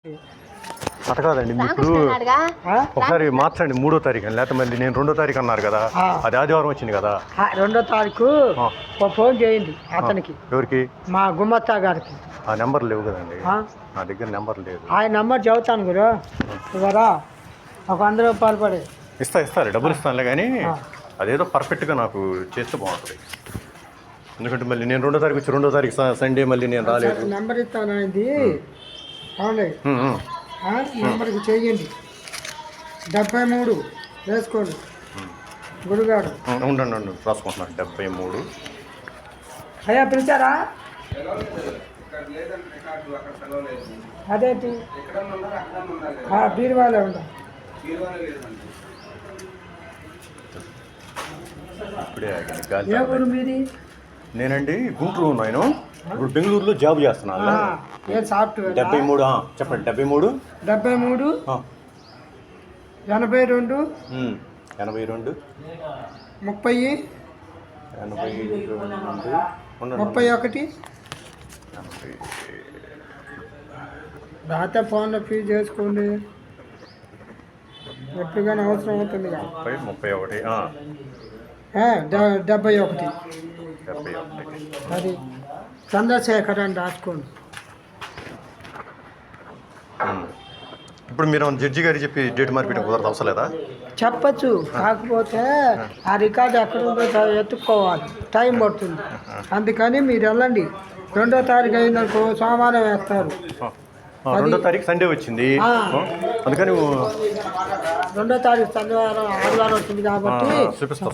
అట్ట కాదండి ఇప్పుడు ఒకసారి మార్చండి 3వ తారీఖు లేకపోతే మళ్ళీ నేను 2వ తారీఖు అన్నారు కదా, అది ఆదివారం వచ్చింది కదా. 2వ తారీఖు ఫోన్ చేయండి అతనికి. ఎవరికి? మా గుమ్మత్తా గారికి. ఆ నెంబర్ లేవు కదండి నా దగ్గర, నెంబర్ లేదు. ఆ నెంబర్ చెబుతాను గురు, ఇవరా ఒక 100 రూపాయలు పడే ఇస్తారు, డబ్బులు ఇస్తానులే, కానీ అదేదో పర్ఫెక్ట్గా నాకు చేస్తే బాగుంటుంది. ఎందుకంటే మళ్ళీ నేను 2వ తారీఖు వచ్చి 2వ తారీఖు సండే మళ్ళీ నేను రాలేదు. నెంబర్ ఇస్తాను ఇది అవునండి, నెంబర్కి చేయండి. 73 వేసుకోండి గురుగారు. ఉండండి రాసుకుంటున్నాను. 73. అయ్యా పిలిచారా? అదేంటి బీరువాలే ఉందా? ఇప్పుడే ఏ ఊరు మీది? నేనండి గుంటూరు ఉన్నాను, ఇప్పుడు బెంగళూరులో జాబ్ చేస్తున్నాను. ఏం సాఫ్ట్వేర్? 73 చెప్పండి. 73 82 82 82 30 31 రాత ఫోన్లో ఫీజు చేసుకోండి, ఎప్పుడుగానే అవసరం అవుతుంది. 31 71 అది చంద్రశేఖర్ అని రాసుకోండి. ఇప్పుడు మీరు జడ్జి గారికి చెప్పి డేట్ మార్పిడి కుదరదు, అవసరం లేదా? చెప్పచ్చు, కాకపోతే ఆ రికార్డు ఎక్కడ ఉందో ఎత్తుక్కోవాలి, టైం పడుతుంది. అందుకని మీరు వెళ్ళండి. 2వ తారీఖు అయినకు సోమవారం వేస్తారు. 2వ తారీఖు సండే వచ్చింది, అందుకని 2వ తారీఖు శనివారం ఆదివారం వచ్చింది కాబట్టి చూపిస్తాం.